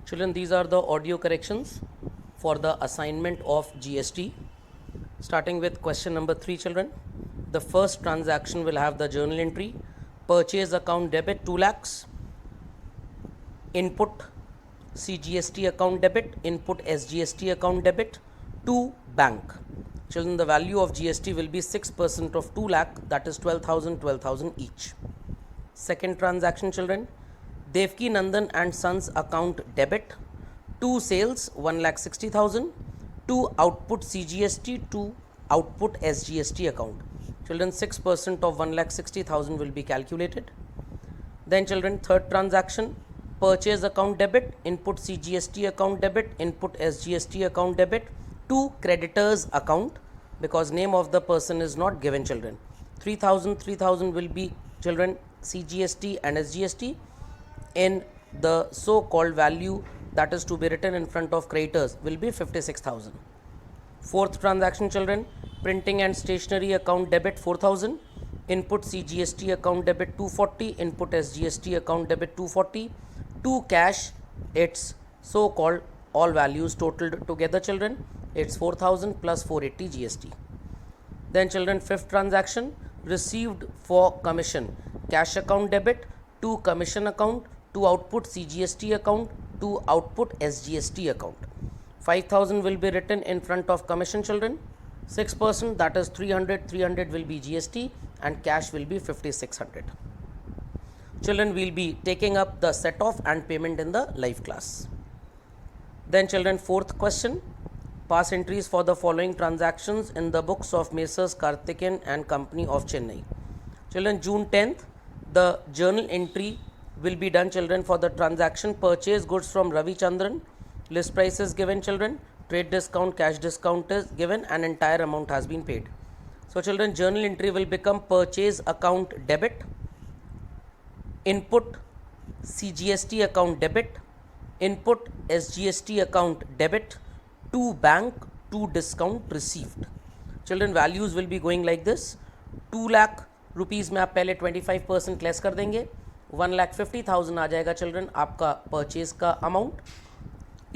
Children, these are the audio corrections for the assignment of GST. Starting with question number 3, children. The first transaction will have the journal entry. Purchase account debit 2 lakhs. Input CGST account debit. Input SGST account debit to bank. Children, the value of GST will be 6% of 2 lakh, that is 12,000 each. Second transaction, children. Devki Nandan and Sons account debit. 2 sales 1,60,000. 2 output CGST to output SGST account. Children, 6% of 1,60,000 will be calculated. Then children, third transaction, purchase account debit, input CGST account debit, input SGST account debit to creditors account, because name of the person is not given, children. 3,000 will be, children, CGST and SGST in the so-called value that is to be written in front of creditors will be 56,000. Fourth transaction, children, printing and stationery account debit 4,000, input CGST account debit 240, input SGST account debit 240, to cash, it's so-called all values totaled together, children, it's 4,000 plus 480 GST. Then children, fifth transaction, received for commission, cash account debit to commission account to output CGST account to output SGST account. 5,000 will be written in front of commission, children. 6%, that is 300 will be GST and cash will be 5,600. Children, will be taking up the set off and payment in the live class. Then children, fourth question, pass entries for the following transactions in the books of Messrs Karthikeyan and Company of Chennai. Children, June 10th, the journal entry will be done, children, for the transaction purchase goods from Ravi Chandran. List price is given, children, trade discount, cash discount is given, and entire amount has been paid. So children, journal entry will become purchase account debit, input CGST account debit, input SGST account debit to bank to discount received. Children, values will be going like this. 2 lakh rupees में आप पहले 25% less कर देंगे, 1,50,000 आ जाएगा children आपका purchase का amount.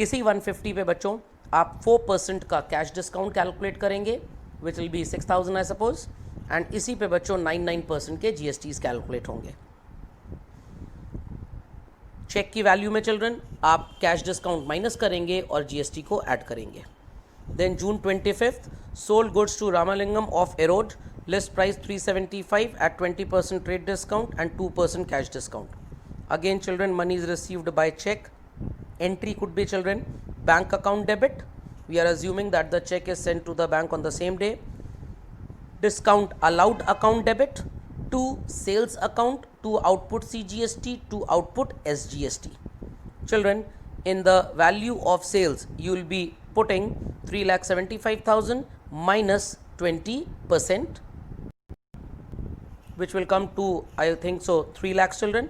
इसी 150 पे बच्चों आप 4% का कैश डिस्काउंट कैलकुलेट करेंगे, which will be 6,000 I suppose, and इसी पे बच्चों 99% के GSTs कैलकुलेट होंगे. चेक की वैल्यू में चिल्ड्रन आप कैश डिस्काउंट माइनस करेंगे और GST को ऐड करेंगे. Then June 25th, sold goods to Ramalingam of Erode, list price 375 at 20% trade discount and 2% cash discount. Again children, money is received by check. Entry could be, children, bank account debit. We are assuming that the check is sent to the bank on the same day. Discount allowed account debit to sales account to output CGST to output SGST. Children, in the value of sales you will be putting 3,75,000 minus 20%, which will come to, I think so, 3 lakhs, children.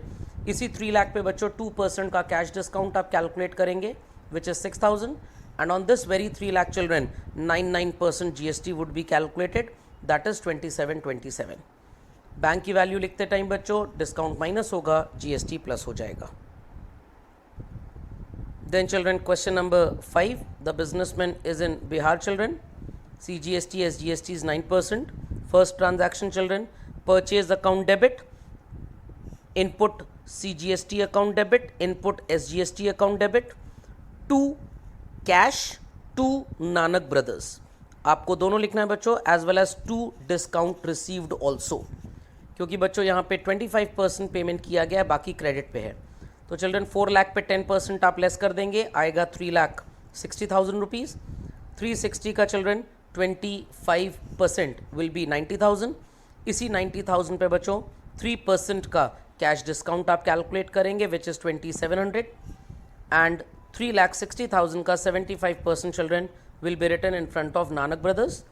इसी 3 लाख पे बच्चों 2% का cash discount आप calculate करेंगे, which is 6,000, and on this very 3 lakh, children, 99% GST would be calculated, that is 2727. Bank की value लिखते time बच्चों discount minus होगा, GST प्लस हो जाएगा. Then children, question number 5, the businessman is in Bihar, children. CGST SGST is 9%. First transaction, children, purchase account debit, input CGST account debit, input SGST account debit to cash to Nanak Brothers. आपको दोनों लिखना है बच्चों, as well as to discount received also, क्योंकि बच्चों यहाँ पे 25% payment किया गया है, बाकी क्रेडिट पे है. तो चिल्ड्रन 4 लाख पे 10% आप लेस कर देंगे, आएगा 3,60,000 रुपीज़. 360 का चिल्ड्रन 25% विल बी 90,000. इसी 90,000 पे बच्चों 3% का कैश डिस्काउंट आप कैलकुलेट करेंगे, विच इज़ 2,700, एंड 3,60,000 का 75% children will be written in front of Nanak Brothers.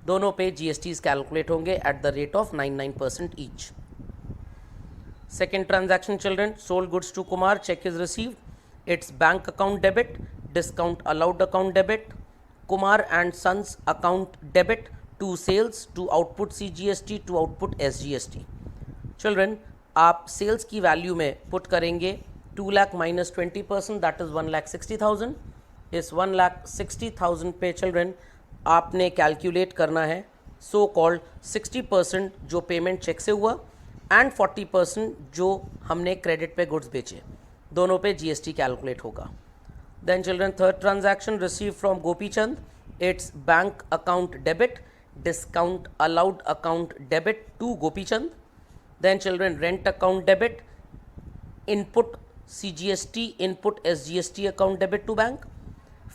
दोनों पे GSTs कैलकुलेट होंगे at the rate of 99% each. Second transaction, children, sold goods to Kumar, check is received, it's bank account debit, discount allowed account debit, Kumar and Sons account debit to sales to output CGST to output SGST. Children, आप sales की value में put करेंगे 2 lakh minus 20% that is 1,60,000. इस 1,60,000 पे children आपने calculate करना है so called 60% जो पेमेंट चेक से हुआ एंड 40% जो हमने क्रेडिट पे गुड्स बेचे, दोनों पे जीएसटी कैलकुलेट होगा. Then children third transaction receive from Gopichand, it's bank account debit, discount allowed account debit to Gopichand. Then children rent account debit, input CGST, input SGST account debit to bank.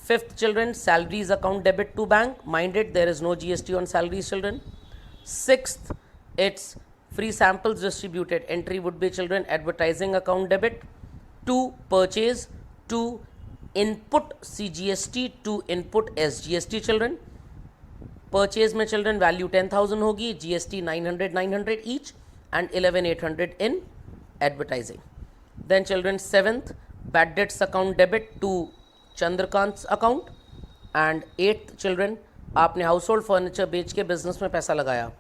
Fifth children salaries account debit to bank, mind it there is no GST on salaries children. Sixth it's free samples distributed, entry would be children advertising account debit to purchase to input CGST to input SGST children. Purchase में children value 10,000 होगी, GST 900 each and 11,800 in advertising. Then children seventh bad debts account debit to Chandrakant account and eighth children आपने household furniture बेच के business में पैसा लगाया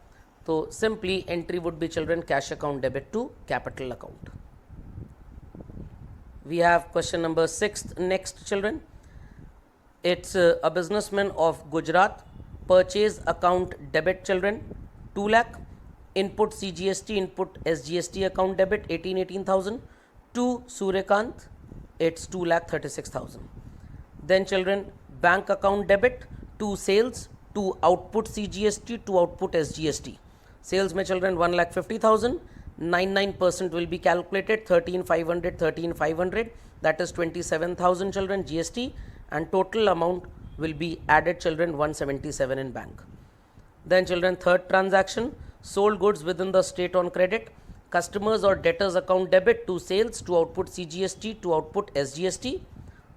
तो simply entry would be children cash account debit to capital account. We have question number 6 next children. It's a businessman of Gujarat, purchase account debit children 2 lakh, input CGST, input SGST account debit 18,000 to Suryakant, it's 2,36,000. Then children bank account debit to sales to output CGST to output SGST. Sales में children 1,50,000, 99% will be calculated, 13,500 that is 27,000 children GST and total amount will be added children 177 in bank. Then children third transaction sold goods within the state on credit, customers or debtors account debit to sales to output CGST to output SGST.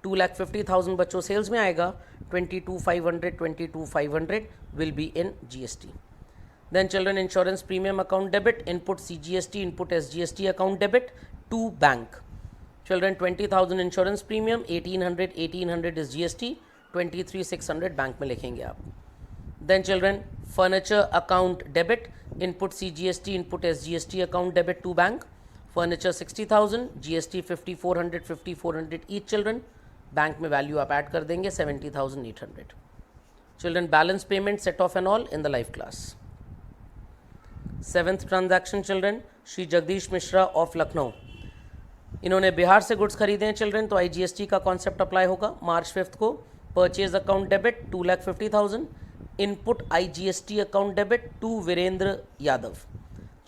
2,50,000 बच्चों sales में आएगा, 22,500 will be in GST. Then children insurance premium account debit, input CGST, input SGST account debit to bank. Children 20,000 insurance premium, 1,800 is GST, 23,600 bank में लिखेंगे आप. Then children furniture account debit, input CGST, input SGST account debit to bank. Furniture 60,000, GST 5,400 each children. Bank में value आप add कर देंगे 70,800. Children balance payment set off and all in the live class. Seventh transaction children Shri Jagdish Mishra of Lucknow, इन्होंने बिहार से goods खरीदे हैं children तो IGST का कॉन्सेप्ट अप्लाई होगा. मार्च 5 को purchase account debit 2,50,000, input IGST account debit to Virendra Yadav.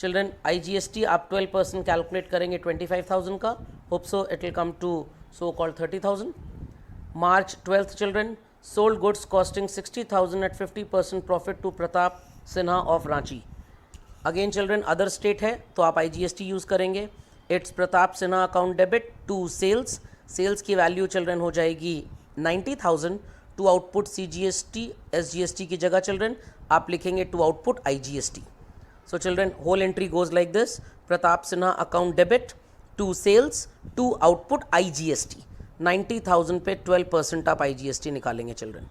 Children IGST आप 12% calculate करेंगे 25,000 का, hope so it will come to so called 30,000. March 12 children sold goods costing 60,000 at 50% profit to Pratap Sinha of Ranchi. Again children other state है तो आप IGST use करेंगे. It's Pratap Sinha account debit to sales, sales की value children हो जाएगी 90,000 to output CGST, SGST की जगह children आप लिखेंगे to output IGST. So children whole entry goes like this, Pratap Sinha account debit to sales to output IGST. 90,000 पे 12% आप IGST निकालेंगे children.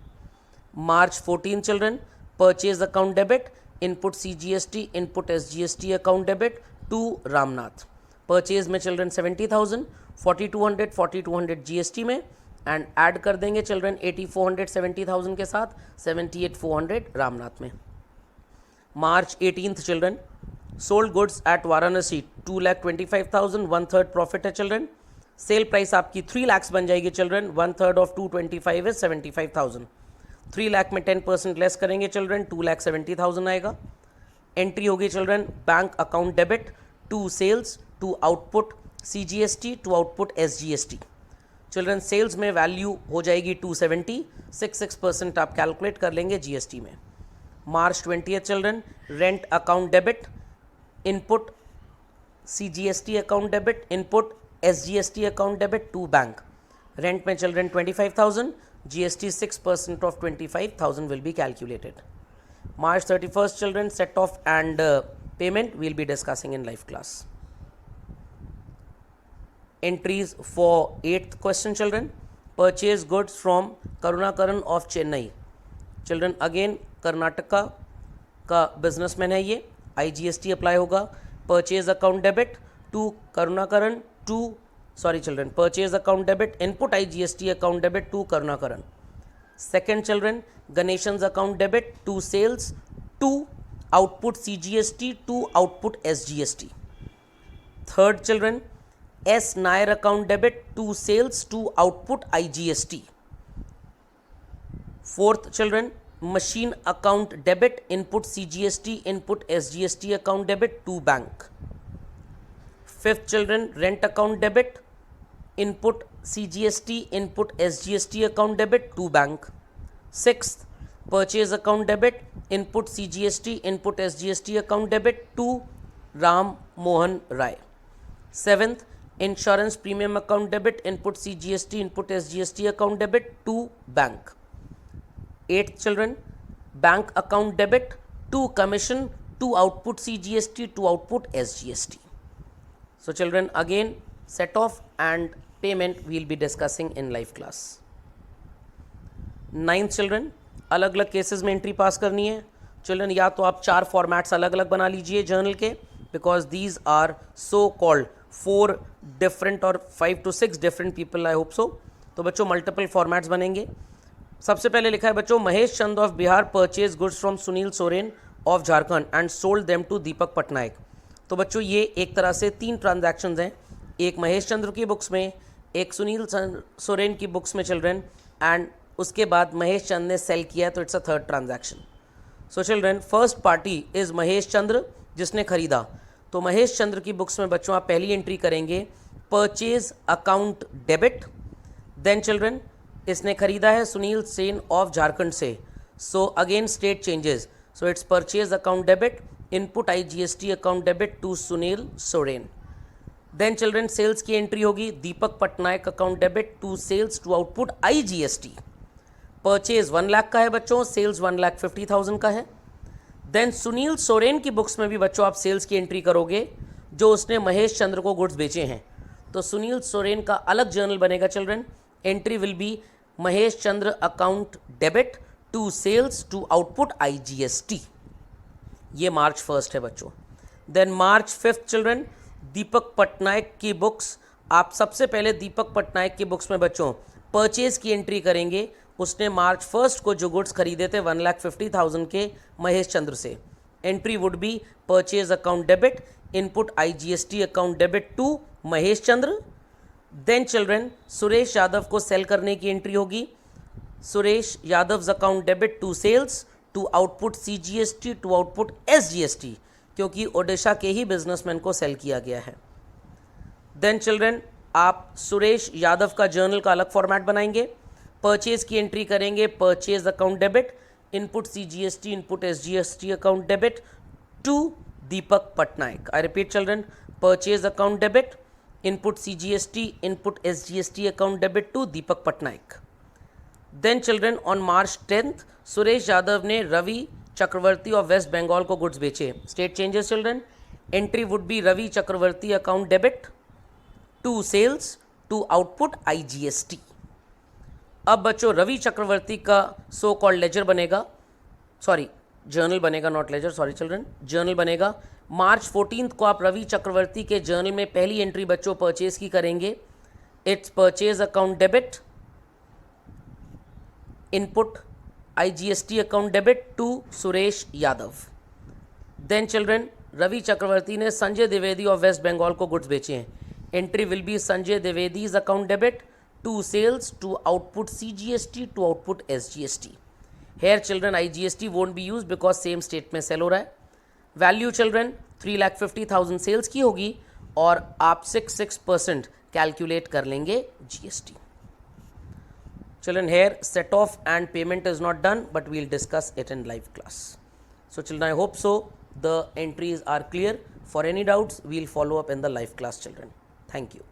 March 14 children purchase account debit, input CGST, input SGST account debit to Ramnath. Purchase में children 70,000, 4,200 GST में and add कर देंगे children 8,400 70,000 के साथ 78,400 रामनाथ में. मार्च 18 children sold goods at Varanasi 2,25,000, 1/3 profit है चिल्ड्रन. सेल प्राइस आपकी 3 lakhs बन जाएगी चिल्ड्रन, 1/3 ऑफ 225 इज 75,000. 3 lakh में 10% लेस करेंगे चिल्ड्रन, 2,70,000 आएगा. एंट्री होगी children bank account debit to sales to output CGST to output SGST. Children sales में वैल्यू हो जाएगी 270, 6% आप कैलकुलेट कर लेंगे GST में. March 20 children rent account debit, input CGST account debit, input SGST account debit to bank. Rent में children 25,000, GST 6% of 25,000 will be calculated. March 31st children set off and payment we will be discussing in live class. Entries for 8th question children, purchase goods from Karunakaran of Chennai. Children again Karnataka का businessman है ये, IGST apply होगा. Purchase account debit to Karunakaran to sorry children, purchase account debit, input IGST account debit to Karunakaran. Second children, Ganeshan's account debit to sales to output CGST to output SGST. Third children, S Nair account debit to sales to output IGST. Fourth children, machine account debit, input CGST, input SGST account debit to bank. Fifth children, rent account debit, input CGST, input SGST account debit to bank. Sixth, purchase account debit, input CGST, input SGST account debit to Ram Mohan Rai. Seventh, insurance premium account debit, input CGST, input SGST account debit to bank. Eighth children, bank account debit to commission to output CGST to output SGST. So children, again set off and payment we will be discussing in live class. Ninth children, अलग अलग cases में entry पास करनी है children, या तो आप 4 formats अलग अलग बना लीजिए जर्नल के, because these are so called 4 different और 5 to 6 different people, I hope so. तो बच्चों मल्टीपल फॉर्मेट्स बनेंगे. सबसे पहले लिखा है बच्चों, Mahesh Chand of Bihar purchase goods from Sunil Soren of Jharkhand and sold them to Deepak Patnaik. तो बच्चों ये एक तरह से 3 ट्रांजैक्शंस हैं, एक महेश चंद्र की बुक्स में, एक सुनील सोरेन की बुक्स में चिल्ड्रन, एंड उसके बाद महेश चंद ने सेल किया है, तो it's a third transaction. So children, first party is Mahesh Chandra जिसने खरीदा. तो महेश चंद्र की बुक्स में बच्चों आप पहली एंट्री करेंगे purchase account debit. Then children, इसने खरीदा है सुनील सेन ऑफ झारखंड से, so again state changes, so it's purchase account debit, input IGST account debit to Sunil Soren. Then children, sales की एंट्री होगी Deepak Patnaik account debit to sales to output IGST. Purchase 1 lakh का है बच्चों, sales 1,50,000 का है. देन सुनील सोरेन की बुक्स में भी बच्चों आप सेल्स की एंट्री करोगे जो उसने महेश चंद्र को गुड्स बेचे हैं. तो सुनील सोरेन का अलग जर्नल बनेगा children. Entry will be Mahesh Chandra account debit to sales to output IGST. ये मार्च 1 है बच्चों. Then March 5 children, Deepak Patnaik की बुक्स, आप सबसे पहले दीपक पटनायक की बुक्स में बच्चों परचेज की एंट्री करेंगे. उसने मार्च 1 को जो गुड्स खरीदे थे 1,50,000 के महेश चंद्र से. Entry would be purchase account debit, input IGST account debit to Mahesh Chandra. Then children, Suresh Yadav को सेल करने की एंट्री होगी Suresh Yadav account debit to sales to output CGST to output SGST, क्योंकि ओडिशा के ही बिजनेसमैन को सेल किया गया है. देन चिल्ड्रन, आप सुरेश यादव का जर्नल का अलग फॉर्मेट बनाएंगे. परचेज की एंट्री करेंगे purchase account debit, input CGST, input SGST account debit to Deepak Patnaik. I repeat children, purchase account debit, input CGST, input SGST account debit to Deepak Patnaik. Then children, on March 10 Suresh Yadav ने Ravi Chakravarti of waste Bengal को goods बेचे. State changes children. Entry would be Ravi Chakravarti account debit to sales to output IGST. अब बच्चों रवि चक्रवर्ती का so called laser बनेगा, sorry journal बनेगा, not ledger, sorry children, journal बनेगा. March 14 को आप रवि चक्रवर्ती के जर्नल में पहली एंट्री बच्चों परचेज की करेंगे. It's purchase account debit, input IGST account debit to Suresh Yadav. Then children, Ravi Chakravarti ने संजय द्विवेदी ऑफ वेस्ट बंगाल को गुड्स बेचे हैं. Entry will be Sanjay Dwivedi's account debit to sales to output CGST to output SGST. Here children IGST won't be use because same state में sale हो रहा है. Value children 3,50,000 sales की होगी और आप 6% कैलकुलेट कर लेंगे GST. Children, here set off and payment is not done, but we'll discuss it in live class. So children, I hope so the entries are clear. For any doubts, we'll follow up in the live class children. Thank you.